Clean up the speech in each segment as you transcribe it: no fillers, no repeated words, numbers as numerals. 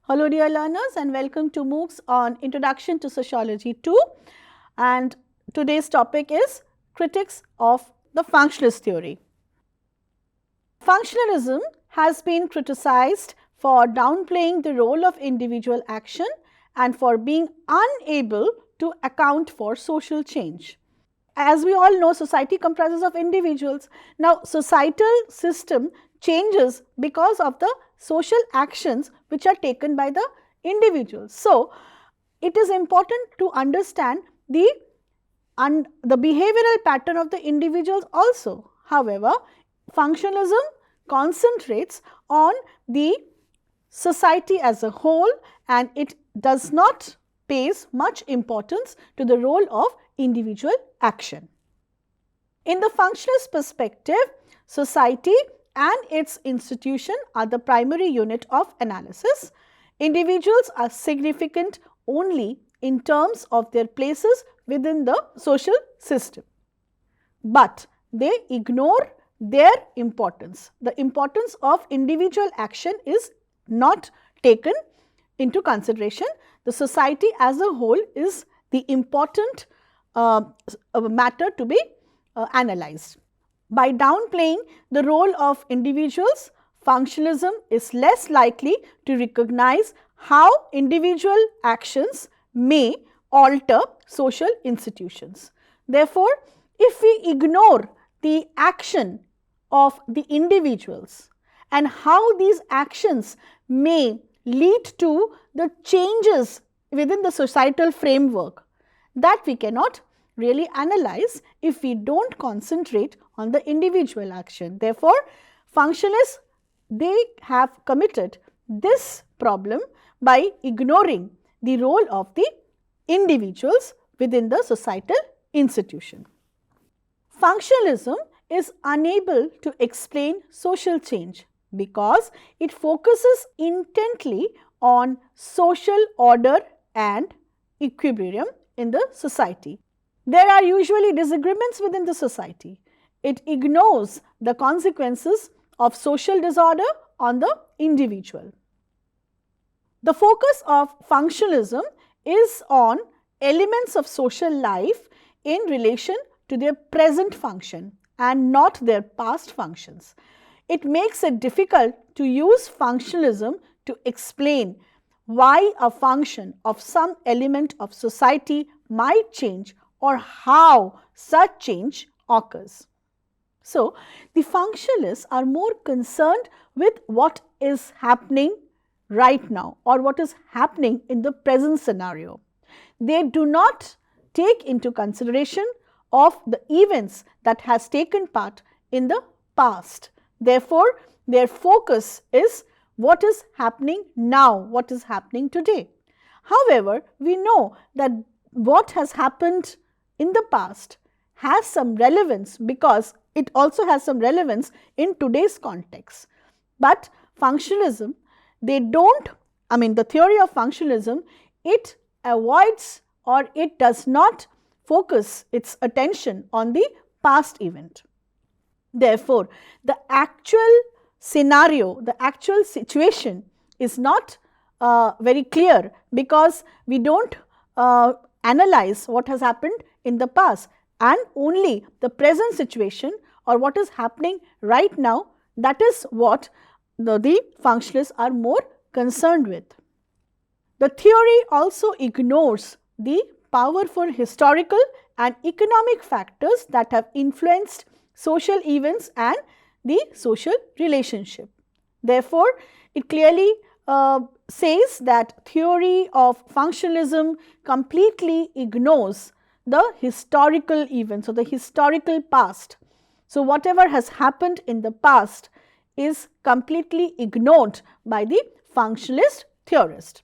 Hello dear learners and welcome to MOOCs on Introduction to Sociology 2, and today's topic is critics of the functionalist theory. Functionalism has been criticized for downplaying the role of individual action and for being unable to account for social change. As we all know, society comprises of individuals. Now, societal system changes because of the social actions which are taken by the individuals. So, it is important to understand the behavioral pattern of the individuals also. However, functionalism concentrates on the society as a whole and it does not pays much importance to the role of individual action. In the functionalist perspective, society and its institution are the primary unit of analysis. Individuals are significant only in terms of their places within the social system, but they ignore their importance. The importance of individual action is not taken into consideration. The society as a whole is the important matter to be analyzed. By downplaying the role of individuals, functionalism is less likely to recognize how individual actions may alter social institutions. Therefore, if we ignore the action of the individuals and how these actions may lead to the changes within the societal framework, that we cannot really analyze if we do not concentrate on the individual action. Therefore, functionalists, they have committed this problem by ignoring the role of the individuals within the societal institution. Functionalism is unable to explain social change because it focuses intently on social order and equilibrium in the society. There are usually disagreements within the society. It ignores the consequences of social disorder on the individual. The focus of functionalism is on elements of social life in relation to their present function and not their past functions. It makes it difficult to use functionalism to explain why a function of some element of society might change or how such change occurs. So, the functionalists are more concerned with what is happening right now or what is happening in the present scenario. They do not take into consideration of the events that has taken part in the past. Therefore, their focus is what is happening now, what is happening today. However, we know that what has happened in the past has some relevance because it also has some relevance in today's context. But functionalism, they don't, the theory of functionalism, it avoids or it does not focus its attention on the past event. Therefore, the actual scenario, the actual situation is not very clear because we do not analyze what has happened in the past and only the present situation or what is happening right now, that is what the functionalists are more concerned with. The theory also ignores the powerful historical and economic factors that have influenced social events and the social relationship. Therefore, it clearly says that theory of functionalism completely ignores the historical events or the historical past. So, whatever has happened in the past is completely ignored by the functionalist theorist.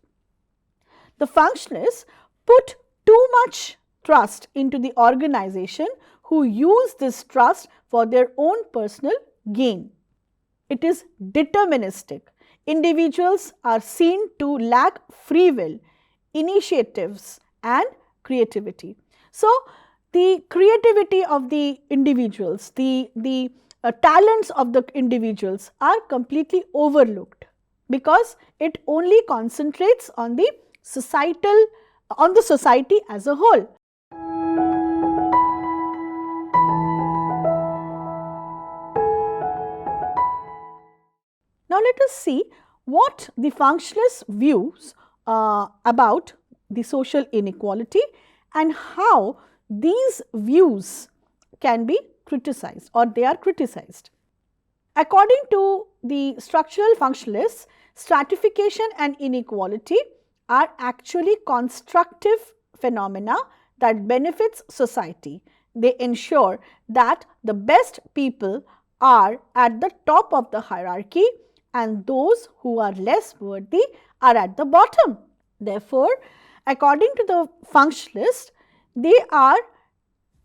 The functionalists put too much trust into the organization who use this trust for their own personal gain. It is deterministic. Individuals are seen to lack free will, initiatives and creativity. So, the creativity of the individuals, the talents of the individuals are completely overlooked because it only concentrates on the society as a whole. Now, let us see what the functionalist views about the social inequality and how these views can be criticized or they are criticized. According to the structural functionalists, stratification and inequality are actually constructive phenomena that benefits society. They ensure that the best people are at the top of the hierarchy and those who are less worthy are at the bottom. Therefore, according to the functionalists, they are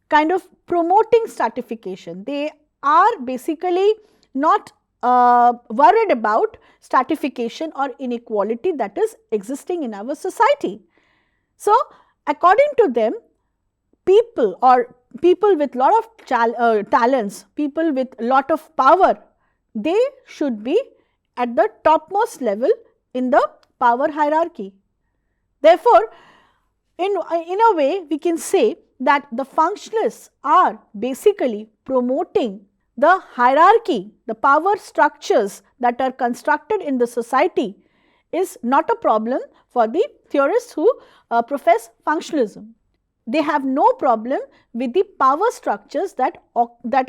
kind of promoting stratification. They are basically not worried about stratification or inequality that is existing in our society. So, according to them, people with lot of talents, people with lot of power, they should be at the topmost level in the power hierarchy. Therefore, in a way we can say that the functionalists are basically promoting the hierarchy, the power structures that are constructed in the society is not a problem for the theorists who profess functionalism. They have no problem with the power structures that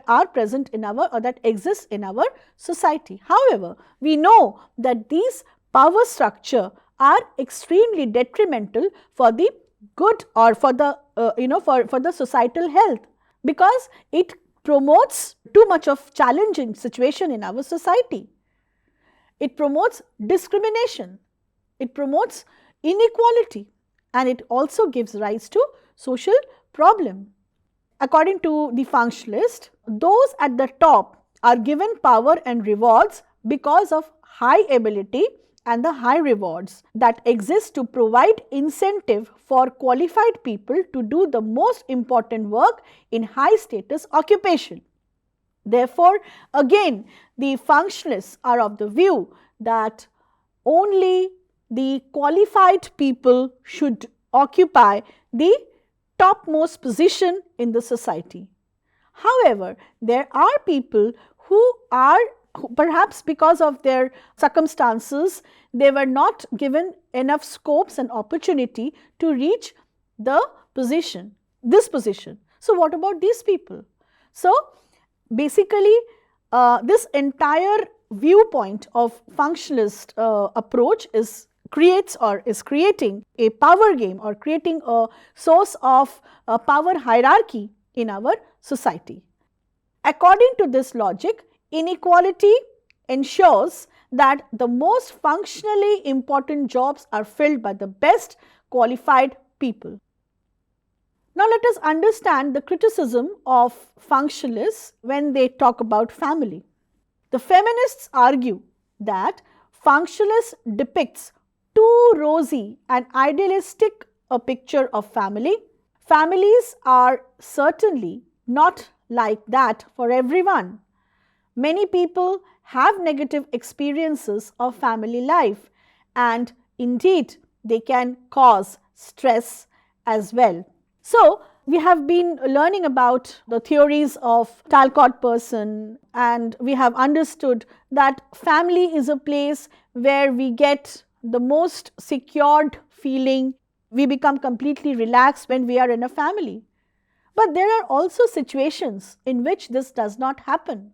are present in our or that exist in our society. However, we know that these power structure are extremely detrimental for the good or for the for the societal health, because it promotes too much of challenging situation in our society. It promotes discrimination, it promotes inequality, and it also gives rise to social problem. According to the functionalist, those at the top are given power and rewards because of high ability and the high rewards that exist to provide incentive for qualified people to do the most important work in high status occupation. Therefore, again the functionalists are of the view that only the qualified people should occupy the topmost position in the society. However, there are people who perhaps because of their circumstances, they were not given enough scopes and opportunity to reach the position, this position. So, what about these people? So, basically this entire viewpoint of functionalist approach is creating a power game or creating a source of power hierarchy in our society. According to this logic, inequality ensures that the most functionally important jobs are filled by the best qualified people. Now, let us understand the criticism of functionalists when they talk about family. The feminists argue that functionalist depicts too rosy and idealistic a picture of family. Families are certainly not like that for everyone. Many people have negative experiences of family life, and indeed they can cause stress as well. So, we have been learning about the theories of Talcott Person, and we have understood that family is a place where we get the most secured feeling. We become completely relaxed when we are in a family. But there are also situations in which this does not happen.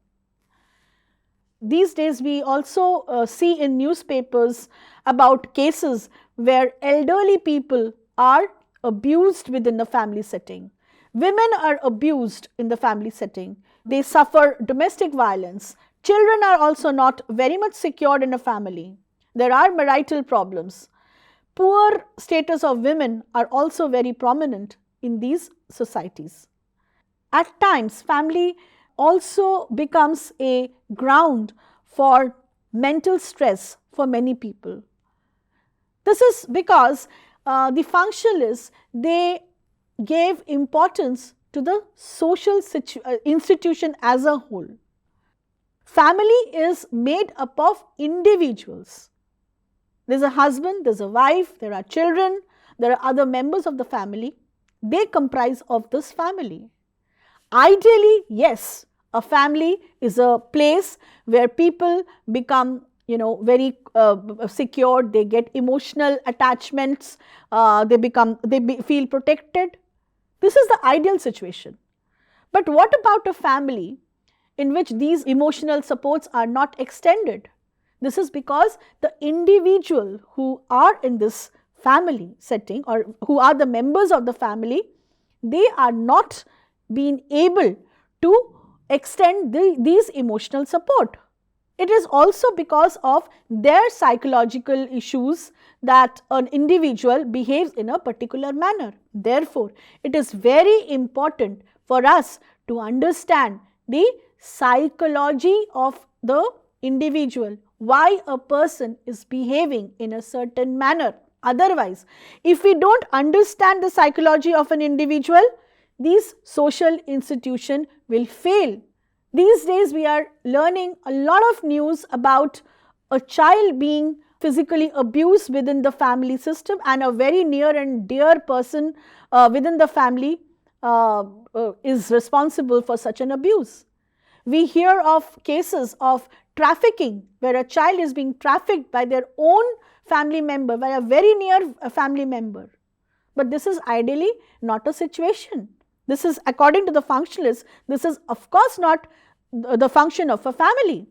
These days we also see in newspapers about cases where elderly people are abused within the family setting. Women are abused in the family setting. They suffer domestic violence. Children are also not very much secured in a family. There are marital problems. Poor status of women are also very prominent in these societies. At times, family also becomes a ground for mental stress for many people. This is because the functionalists, they gave importance to the social institution as a whole. Family is made up of individuals. There's a husband, there's a wife, there are children, there are other members of the family. They comprise of this family. Ideally, yes, a family is a place where people become, very secured, they get emotional attachments, they feel protected. This is the ideal situation. But what about a family in which these emotional supports are not extended? This is because the individual who are in this family setting, or who are the members of the family, they are not being able to extend these emotional support. It is also because of their psychological issues that an individual behaves in a particular manner. Therefore, it is very important for us to understand the psychology of the individual, why a person is behaving in a certain manner. Otherwise, if we don't understand the psychology of an individual, these social institutions will fail. These days we are learning a lot of news about a child being physically abused within the family system, and a very near and dear person within the family is responsible for such an abuse. We hear of cases of trafficking where a child is being trafficked by their own family member, by a very near family member. But this is ideally not a situation. This is, according to the functionalists, this is of course not the function of a family.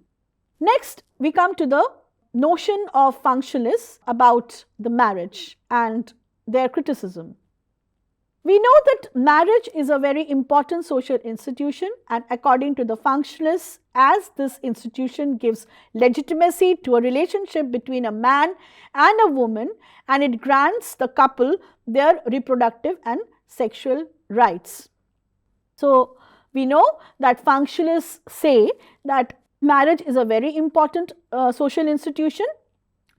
Next, we come to the notion of functionalists about the marriage and their criticism. We know that marriage is a very important social institution, and according to the functionalists, as this institution gives legitimacy to a relationship between a man and a woman, and it grants the couple their reproductive and sexual rights. So, we know that functionalists say that marriage is a very important social institution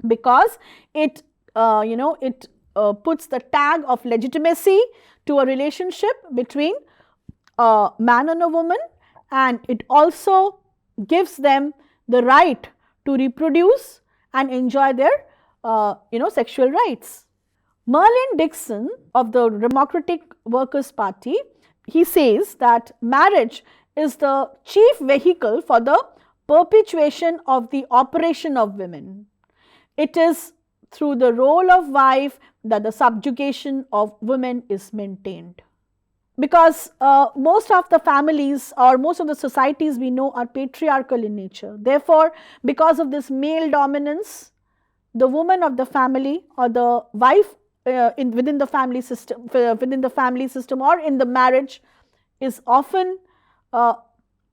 because it puts the tag of legitimacy to a relationship between a man and a woman, and it also gives them the right to reproduce and enjoy their sexual rights. Merlin Dixon of the Democratic Workers' Party, he says that marriage is the chief vehicle for the perpetuation of the oppression of women. It is through the role of wife that the subjugation of women is maintained. Because most of the families or most of the societies we know are patriarchal in nature. Therefore, because of this male dominance, the woman of the family or the wife within the family system or in the marriage is often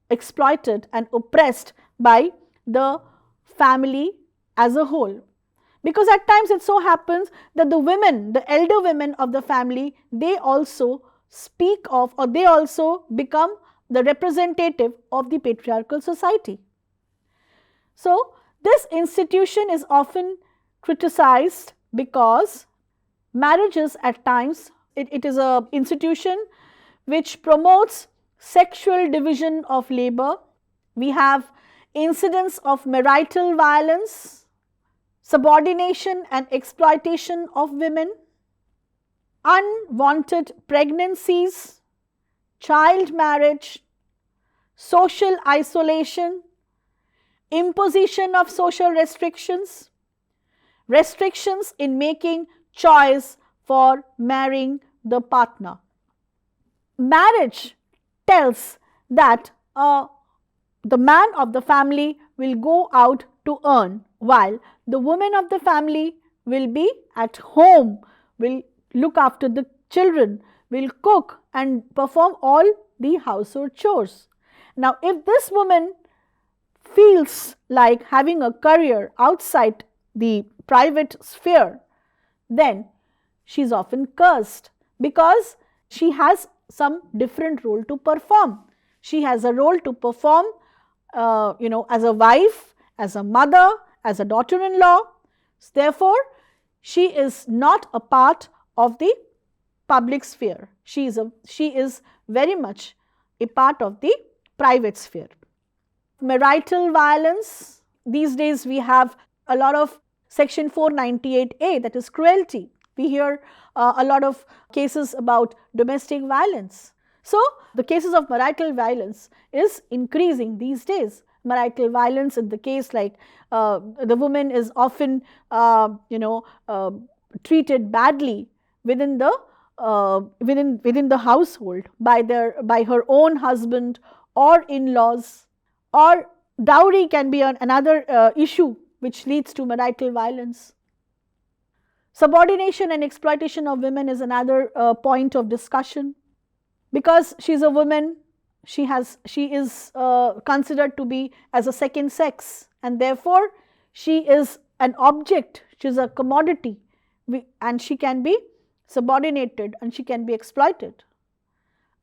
exploited and oppressed by the family as a whole. Because at times it so happens that the women, the elder women of the family, they also speak of, or they also become the representative of the patriarchal society. So, this institution is often criticized because marriages at times, it is an institution which promotes sexual division of labor. We have incidents of marital violence, subordination and exploitation of women, unwanted pregnancies, child marriage, social isolation, imposition of social restrictions, restrictions in making choice for marrying the partner. Marriage tells that the man of the family will go out to earn, while the woman of the family will be at home, will look after the children, will cook and perform all the household chores. Now, if this woman feels like having a career outside the private sphere, then she is often cursed because she has some different role to perform. She has a role to perform, as a wife, as a mother, as a daughter-in-law. Therefore, she is not a part of the public sphere. She is very much a part of the private sphere. Marital violence. These days we have a lot of Section 498A, that is cruelty. We hear a lot of cases about domestic violence. So, the cases of marital violence is increasing these days. Marital violence in the case like the woman is often treated badly within the household by her own husband or in-laws, or dowry can be another issue which leads to marital violence. Subordination and exploitation of women is another point of discussion. Because she is a woman, she is considered to be as a second sex, and therefore she is an object, she is a commodity, and she can be subordinated and she can be exploited.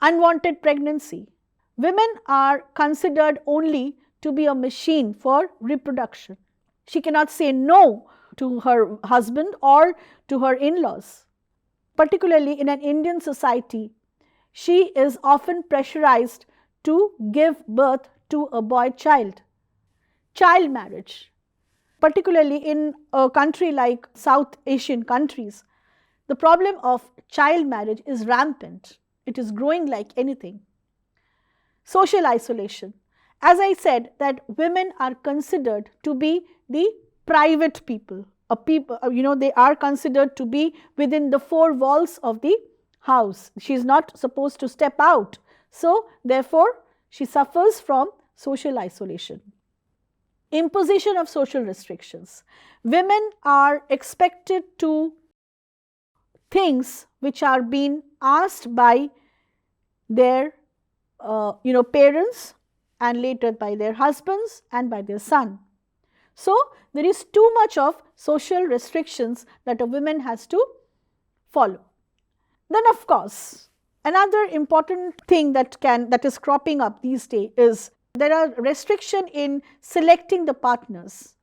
Unwanted pregnancy. Women are considered only to be a machine for reproduction. She cannot say no to her husband or to her in-laws. Particularly in an Indian society, she is often pressurized to give birth to a boy child. Child marriage, particularly in a country like South Asian countries, the problem of child marriage is rampant. It is growing like anything. Social isolation. As I said, that women are considered to be the private people. They are considered to be within the four walls of the house. She is not supposed to step out. So, therefore, she suffers from social isolation. Imposition of social restrictions. Women are expected to things which are being asked by their parents, and later by their husbands and by their son. So, there is too much of social restrictions that a woman has to follow. Then of course, another important thing that is cropping up these days is there are restrictions in selecting the partners.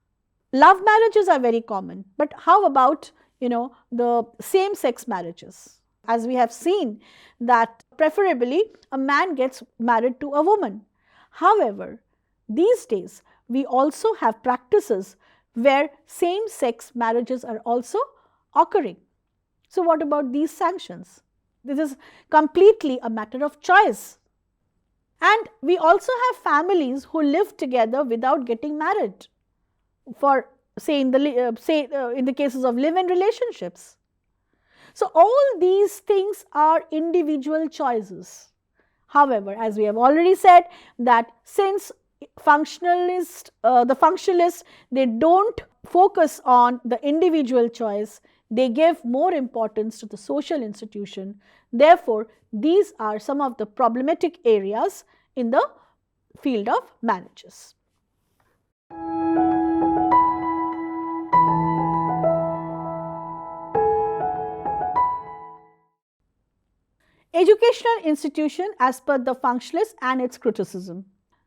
Love marriages are very common, but how about the same sex marriages? As we have seen that preferably a man gets married to a woman. However, these days we also have practices where same sex marriages are also occurring. So, what about these sanctions? This is completely a matter of choice. And we also have families who live together without getting married, for say in the cases of live-in relationships. So, all these things are individual choices. However, as we have already said, that since the functionalists, they do not focus on the individual choice, they give more importance to the social institution. Therefore, these are some of the problematic areas in the field of marriages. Educational institution as per the functionalist and its criticism.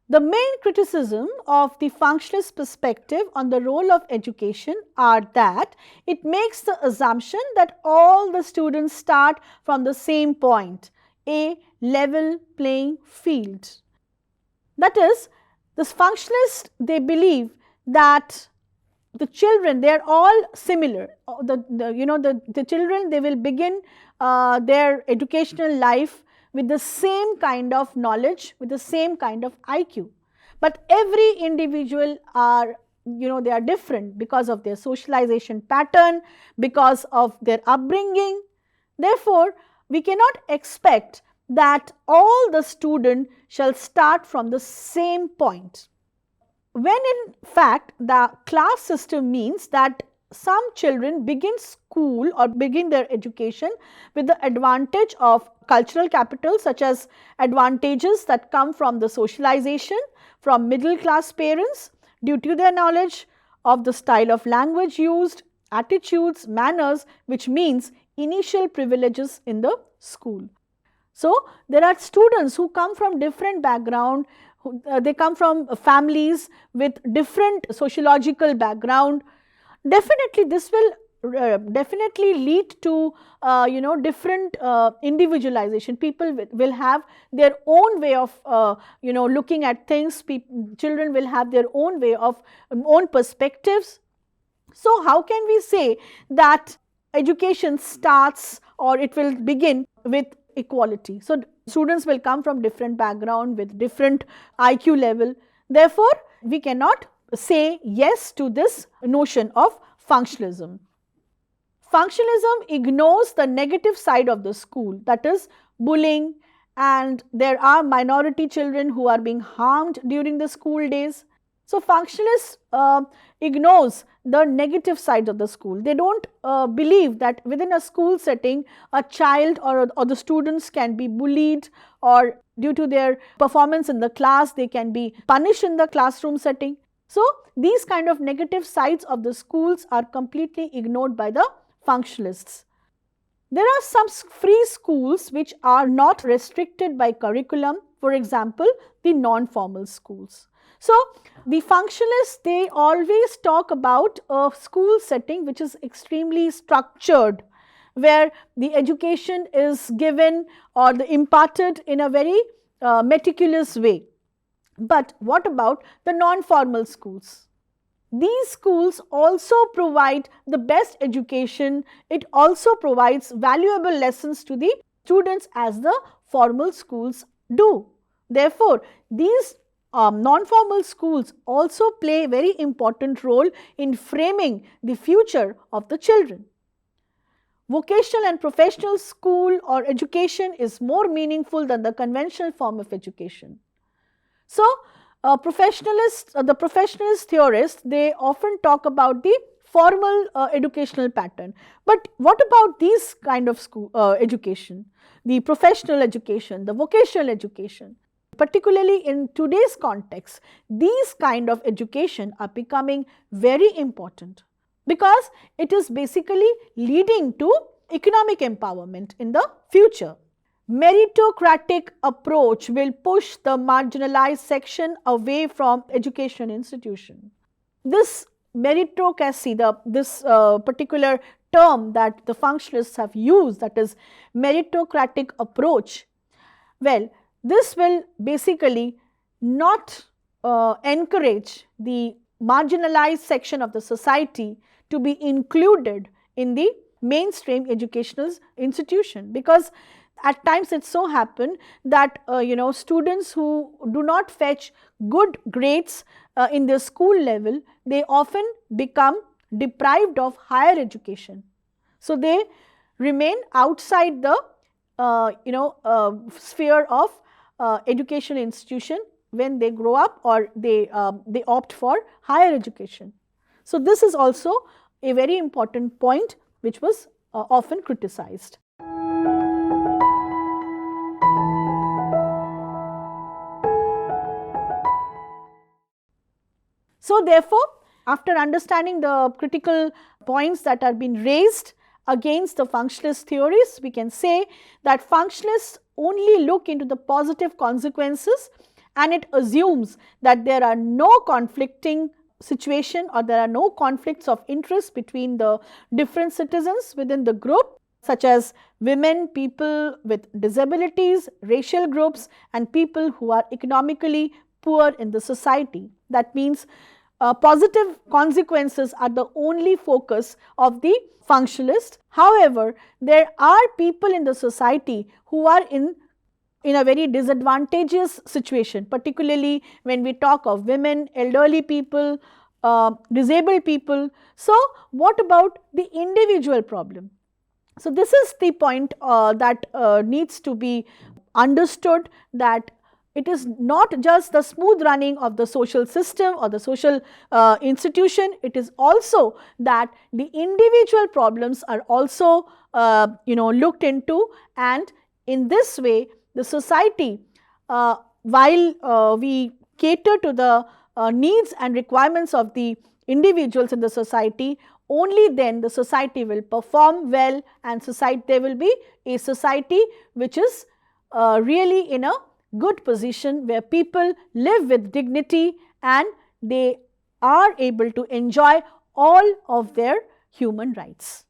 The main criticism of the functionalist perspective on the role of education are that it makes the assumption that all the students start from the same point, a level playing field. That is, the functionalists, they believe that the children, they are all similar. The children, they will begin their educational life with the same kind of knowledge, with the same kind of IQ. But every individual are, they are different because of their socialization pattern, because of their upbringing. Therefore, we cannot expect that all the students shall start from the same point. When in fact, the class system means that some children begin school or begin their education with the advantage of cultural capital, such as advantages that come from the socialization from middle class parents due to their knowledge of the style of language used, attitudes, manners, which means initial privileges in the school. So, there are students who come from different background, they come from families with different sociological background. Definitely this will definitely lead to different individualization. People will have their own way of looking at things. Children will have their own way of own perspectives. So, how can we say that education starts or it will begin with equality? So, students will come from different background with different IQ level. Therefore, we cannot say yes to this notion of functionalism. Functionalism ignores the negative side of the school, that is bullying, and there are minority children who are being harmed during the school days. So, functionalists ignores the negative side of the school. They do not believe that within a school setting a child or the students can be bullied, or due to their performance in the class they can be punished in the classroom setting. So, these kind of negative sides of the schools are completely ignored by the functionalists. There are some free schools which are not restricted by curriculum, for example, the non-formal schools. So, the functionalists, they always talk about a school setting which is extremely structured, where the education is given or imparted in a very meticulous way. But what about the non-formal schools? These schools also provide the best education. It also provides valuable lessons to the students as the formal schools do. Therefore, these non-formal schools also play a very important role in framing the future of the children. Vocational and professional school or education is more meaningful than the conventional form of education. So, the professionalist theorists, they often talk about the formal educational pattern. But what about these kind of school education, the professional education, the vocational education? Particularly in today's context, these kind of education are becoming very important, because it is basically leading to economic empowerment in the future. Meritocratic approach will push the marginalized section away from education institution. This meritocracy, this particular term that the functionalists have used, that is meritocratic approach, well, this will basically not encourage the marginalized section of the society to be included in the mainstream educational institution, because at times it so happen that students who do not fetch good grades in the school level, they often become deprived of higher education. So, they remain outside the sphere of educational institution when they grow up, or they opt for higher education. So, this is also a very important point which was often criticized. So, therefore, after understanding the critical points that are being raised against the functionalist theories, we can say that functionalists only look into the positive consequences, and it assumes that there are no conflicting situation or there are no conflicts of interest between the different citizens within the group, such as women, people with disabilities, racial groups, and people who are economically poor in the society. That means positive consequences are the only focus of the functionalist. However, there are people in the society who are in a very disadvantageous situation, particularly when we talk of women, elderly people, disabled people. So, what about the individual problem? So, this is the point that needs to be understood, that it is not just the smooth running of the social system or the social institution, it is also that the individual problems are also looked into, and in this way the society, while we cater to the needs and requirements of the individuals in the society, only then the society will perform well, and there will be a society which is really in a good position, where people live with dignity and they are able to enjoy all of their human rights.